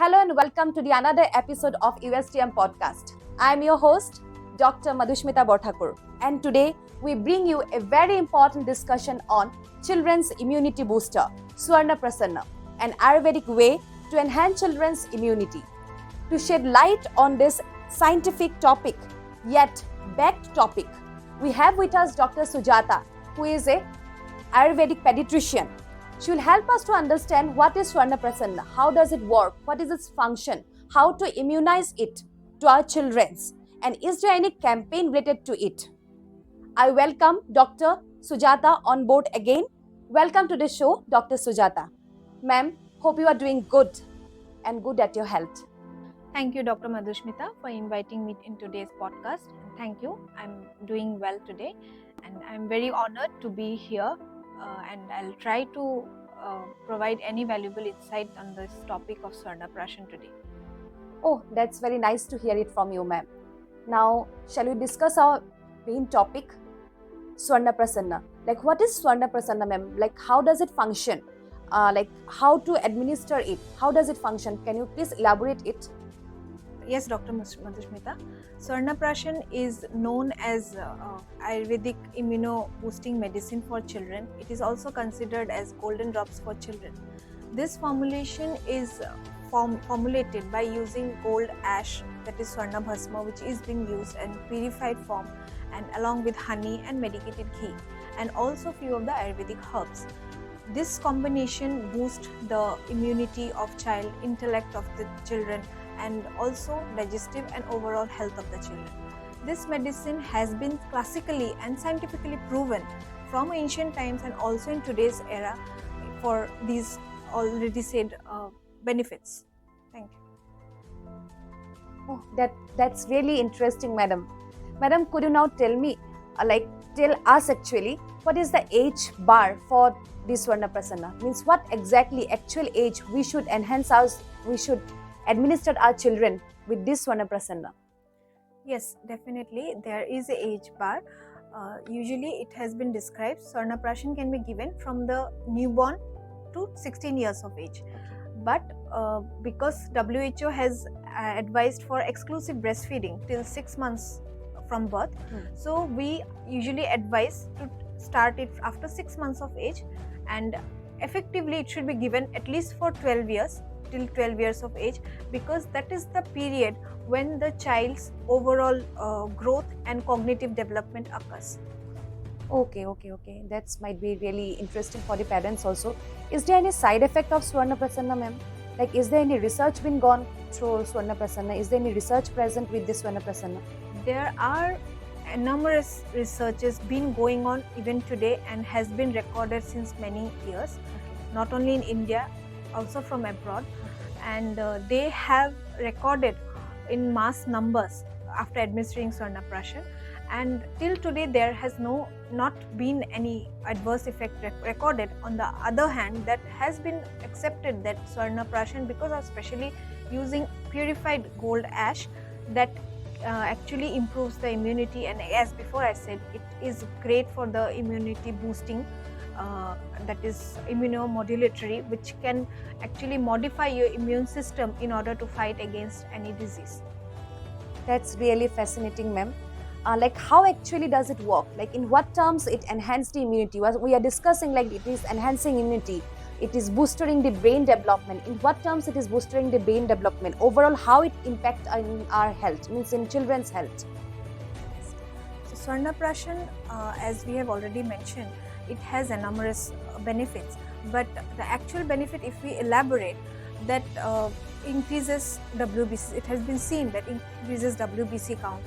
Hello and welcome to the another episode of USTM Podcast. I am your host, Dr. Madhusmita Barthakur, and today we bring you a very important discussion on children's immunity booster, Swarnaprashana, an Ayurvedic way to enhance children's immunity. To shed light on this scientific topic, yet backed topic, we have with us Dr. Sujata, who is a Ayurvedic pediatrician. She will help us to understand what is Swarnaprashan, how does it work, what is its function, how to immunize it to our children, and is there any campaign related to it. I welcome Dr. Sujata on board again. Welcome to the show, Dr. Sujata. Ma'am, hope you are doing good and good at your health. Thank you, Dr. Madhusmita, for inviting me in today's podcast. Thank you. I'm doing well today and I'm very honored to be here. And I'll try to provide any valuable insight on this topic of SwarnaPrashan today. Oh, that's very nice to hear it from you, ma'am. Now, shall we discuss our main topic, Swarnaprasana? Like, what is Swarnaprasana, ma'am? Like, how does it function? How to administer it? How does it function? Can you please elaborate it? Yes, Dr. Madhusmita. SwarnaPrashan is known as Ayurvedic immuno-boosting medicine for children. It is also considered as golden drops for children. This formulation is formulated by using gold ash, that is Swarna Bhasma, which is being used in purified form, and along with honey and medicated ghee, and also few of the Ayurvedic herbs. This combination boosts the immunity of child, intellect of the children, and also digestive and overall health of the children. This medicine has been classically and scientifically proven from ancient times and also in today's era for these already said benefits. Thank you. Oh, that's really interesting, madam. Madam, could you now tell me, tell us actually, what is the age bar for this Swarnaprasana? Means what exactly actual age we should administer our children with this Swarnaprasana? Yes, definitely. There is a age bar. Usually it has been described SwarnaPrashan can be given from the newborn to 16 years of age. But because WHO has advised for exclusive breastfeeding till 6 months from birth, so we usually advise to start it after 6 months of age, and effectively it should be given at least for 12 years till 12 years of age, because that is the period when the child's overall growth and cognitive development occurs. Okay. That might be really interesting for the parents also. Is there any side effect of Swarnaprasana, ma'am? Like, is there any research been gone through Swarnaprasana? Is there any research present with this Swarnaprasana? There are numerous researches been going on even today and has been recorded since many years, not only in India, also from abroad, and they have recorded in mass numbers after administering SwarnaPrashan, and till today there has not been any adverse effect recorded. On the other hand, that has been accepted that SwarnaPrashan, because of especially using purified gold ash, that actually improves the immunity, and as before I said, it is great for the immunity boosting, that is immunomodulatory, which can actually modify your immune system in order to fight against any disease. That's really fascinating, ma'am. How actually does it work? Like, in what terms it enhances the immunity? We are discussing like it is enhancing immunity, it is boosting the brain development. In what terms it is boosting the brain development? Overall, how it impacts in our health, means in children's health? So SwarnaPrashan, as we have already mentioned, it has numerous benefits, but the actual benefit, if we elaborate, that increases WBC. It has been seen that increases WBC count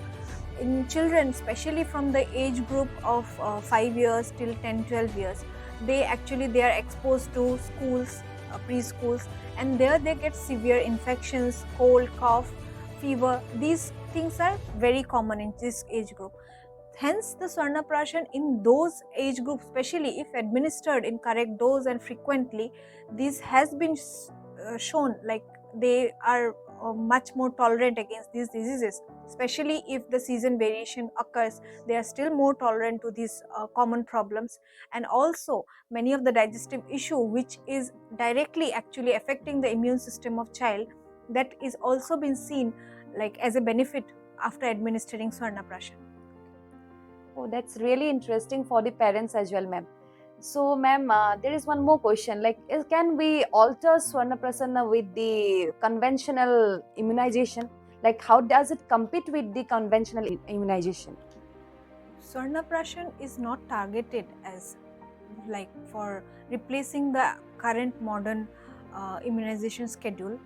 in children, especially from the age group of 5 years till 10-12 years. They are exposed to schools, preschools, and there they get severe infections, cold, cough, fever. These things are very common in this age group. Hence, the SwarnaPrashan in those age groups, especially if administered in correct dose and frequently, this has been shown like they are much more tolerant against these diseases, especially if the season variation occurs. They are still more tolerant to these common problems, and also many of the digestive issue which is directly actually affecting the immune system of child, that is also been seen like as a benefit after administering Swarnaprashan. Oh, that's really interesting for the parents as well, ma'am. So, ma'am, there is one more question. Like, can we alter SwarnaPrashan with the conventional immunization? Like, how does it compete with the conventional immunization? Swarnaprashan is not targeted as like for replacing the current modern immunization schedule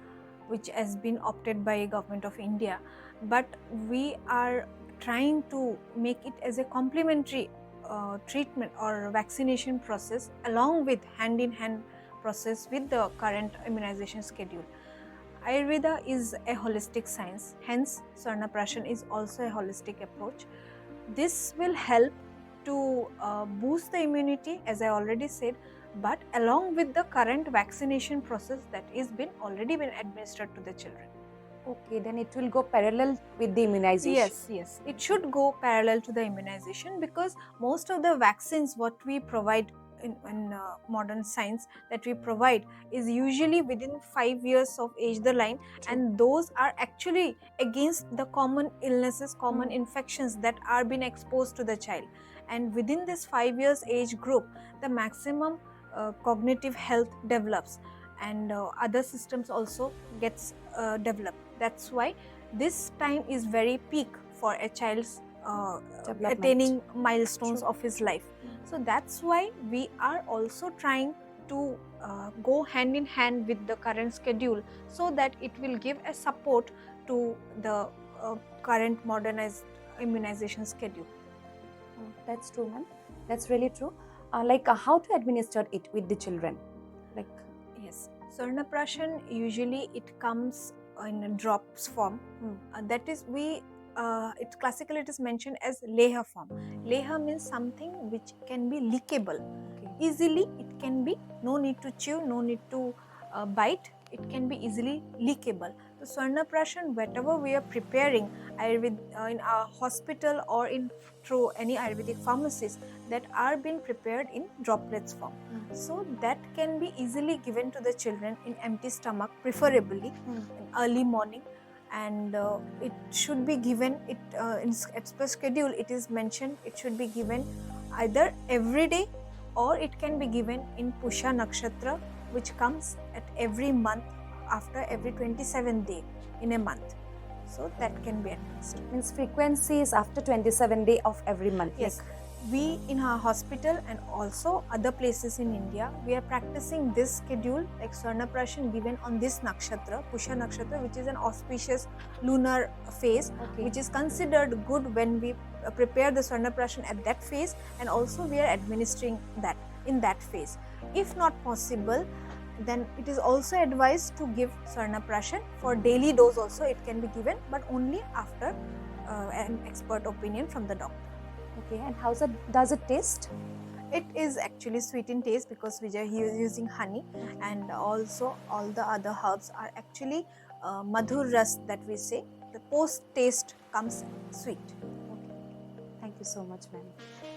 which has been opted by Government of India, but we are trying to make it as a complementary treatment or vaccination process along with hand in hand process with the current immunization schedule. Ayurveda is a holistic science, hence Swarnaprashan is also a holistic approach. This will help to boost the immunity, as I already said, but along with the current vaccination process that is already been administered to the children. Okay, then it will go parallel with the immunization. Yes, it should go parallel to the immunization because most of the vaccines what we provide in modern science that we provide is usually within 5 years of age the line. True. And those are actually against the common illnesses, common infections that are being exposed to the child. And within this 5 years age group, the maximum cognitive health develops and other systems also gets developed. That's why this time is very peak for a child's attaining milestones of his life. So that's why we are also trying to go hand in hand with the current schedule so that it will give a support to the current modernized immunization schedule. That's true, ma'am. That's really true. How to administer it with the children? Yes, Swarnaprashan usually it comes in a drops form. That is it classically it is mentioned as leha form. Leha means something which can be leakable. Easily it can be, no need to chew, no need to bite, it can be easily leakable. So Swarnaprashan, whatever we are preparing in our hospital or through any Ayurvedic pharmacies that are being prepared in droplets form. So that can be easily given to the children in empty stomach, preferably in early morning. And it should be given in as per schedule it is mentioned it should be given either every day or it can be given in Pusha Nakshatra, which comes at every month after every 27th day in a month. So that can be administered. Means frequency is after 27th day of every month. Yes. We in our hospital and also other places in India, we are practicing this schedule like Swarnaprashan given on this nakshatra, Pusha Nakshatra, which is an auspicious lunar phase, which is considered good when we prepare the Swarnaprashan at that phase, and also we are administering that in that phase. If not possible, then it is also advised to give Swarnaprashan for daily dose also it can be given, but only after an expert opinion from the doctor. Okay, and how does it taste? It is actually sweet in taste because we are using honey, and also all the other herbs are actually madhur ras that we say. The post taste comes sweet. Okay. Thank you so much, ma'am.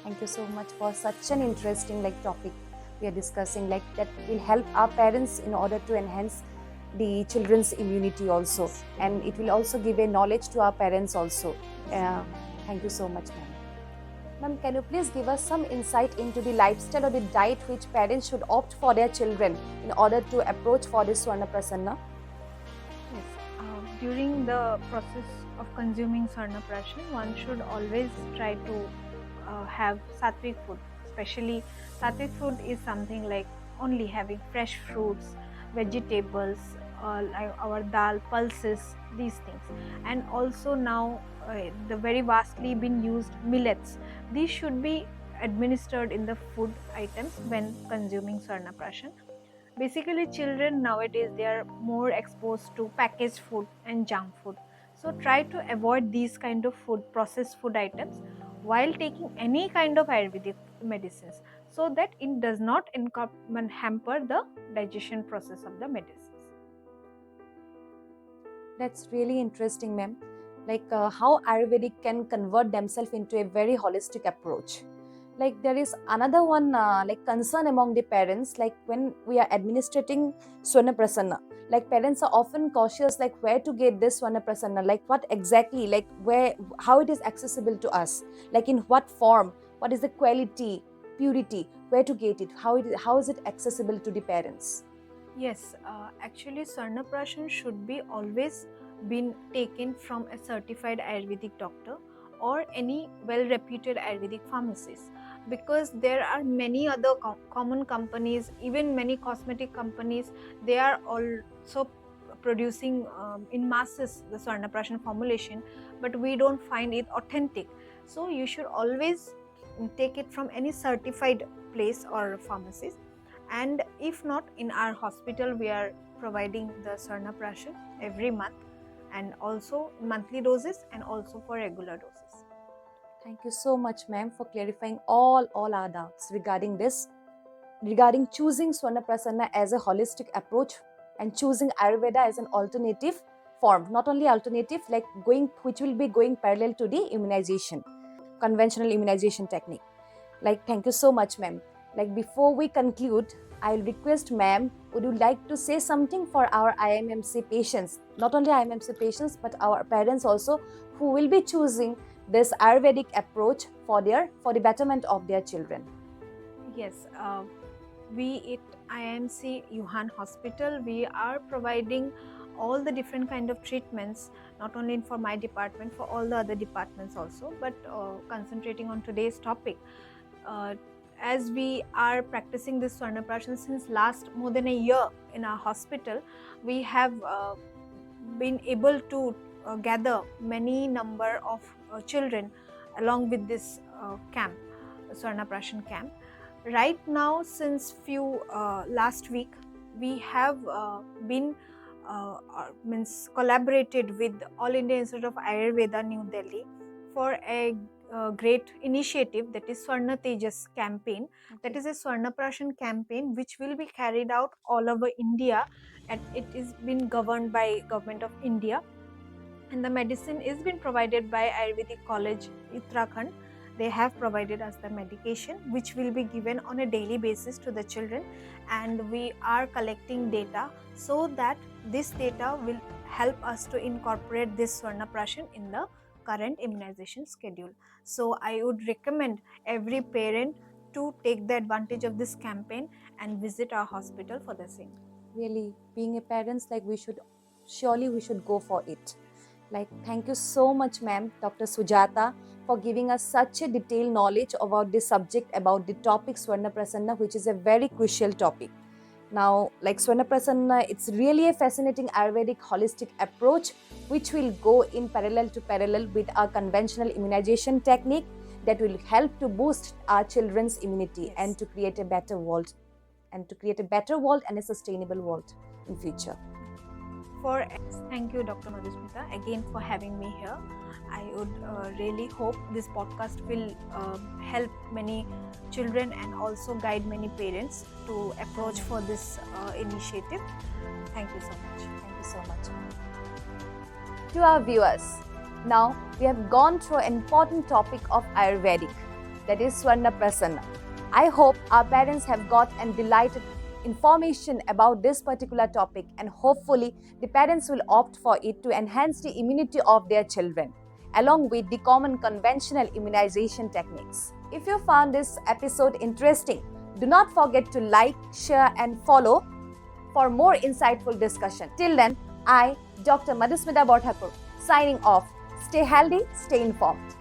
Thank you so much for such an interesting topic we are discussing that will help our parents in order to enhance the children's immunity also, and it will also give a knowledge to our parents also. Thank you so much, ma'am. Ma'am, can you please give us some insight into the lifestyle or the diet which parents should opt for their children in order to approach for this Swarnaprashan? Yes. During the process of consuming Swarnaprashan, one should always try to have sattvic food. Especially sattvic food is something like only having fresh fruits, vegetables, like our dal, pulses, these things. And also now the very vastly been used millets. These should be administered in the food items when consuming Swarnaprashan. Basically children nowadays they are more exposed to packaged food and junk food. So try to avoid these kind of food, processed food items while taking any kind of Ayurvedic medicines, so that it does not hamper the digestion process of the medicines. That's really interesting, ma'am. How Ayurvedic can convert themselves into a very holistic approach. Like there is another one like concern among the parents, like when we are administrating SwarnaPrashan, like parents are often cautious, like where to get this SwarnaPrashan, like what exactly, like where, how it is accessible to us, like in what form, what is the quality, purity, where to get it, how is it accessible to the parents? Yes, actually SwarnaPrashan should be always been taken from a certified Ayurvedic doctor or any well-reputed Ayurvedic pharmacist, because there are many other common companies, even many cosmetic companies, they are also producing in masses the SwarnaPrashan formulation, but we don't find it authentic. So you should always take it from any certified place or pharmacist. And if not, in our hospital we are providing the SwarnaPrashan every month, and also monthly doses and also for regular doses. Thank you so much, ma'am, for clarifying all our doubts regarding this, regarding choosing SwarnaPrashan as a holistic approach and choosing Ayurveda as an alternative form, not only alternative, like which will be going parallel to the immunization, conventional immunization technique. Like, thank you so much, ma'am. Like, before we conclude, I'll request ma'am, would you like to say something for our IAAMC patients, not only IAAMC patients, but our parents also, who will be choosing this Ayurvedic approach for the betterment of their children? Yes, we at IAAMC Yuhan Hospital, we are providing all the different kind of treatments, not only for my department, for all the other departments also, but concentrating on today's topic. As we are practicing this SwarnaPrashan since last more than a year in our hospital, we have been able to gather many number of children along with this camp, SwarnaPrashan camp. Right now, since few last week, we have been collaborated with All India Institute of Ayurveda, New Delhi, for a great initiative, that is Swarna Tejas campaign. That is a SwarnaPrashan campaign which will be carried out all over India, and it is been governed by Government of India, and the medicine is been provided by Ayurvedic College Uttarakhand. They have provided us the medication which will be given on a daily basis to the children, and we are collecting data so that this data will help us to incorporate this SwarnaPrashan in the current immunization schedule. So I would recommend every parent to take the advantage of this campaign and visit our hospital for the same. Really, being a parents, like we should go for it. Like, thank you so much, ma'am, Dr. Sujata, for giving us such a detailed knowledge about this subject, about the topic SwarnaPrashan, which is a very crucial topic. Now, like SwarnaPrashan, it's really a fascinating Ayurvedic holistic approach which will go in parallel with our conventional immunization technique that will help to boost our children's immunity. Yes. And to create a better world and a sustainable world in future. Thank you, Dr. Madhusmita, again for having me here. I would really hope this podcast will help many children and also guide many parents to approach for this initiative. Thank you so much. Thank you so much. To our viewers, now we have gone through an important topic of Ayurvedic, that is SwarnaPrashan. I hope our parents have got and delighted information about this particular topic, and hopefully the parents will opt for it to enhance the immunity of their children along with the common conventional immunization techniques. If you found this episode interesting, do not forget to like, share and follow for more insightful discussion. Till then, I, Dr. Madhusmita Barthakur, signing off. Stay healthy, stay informed.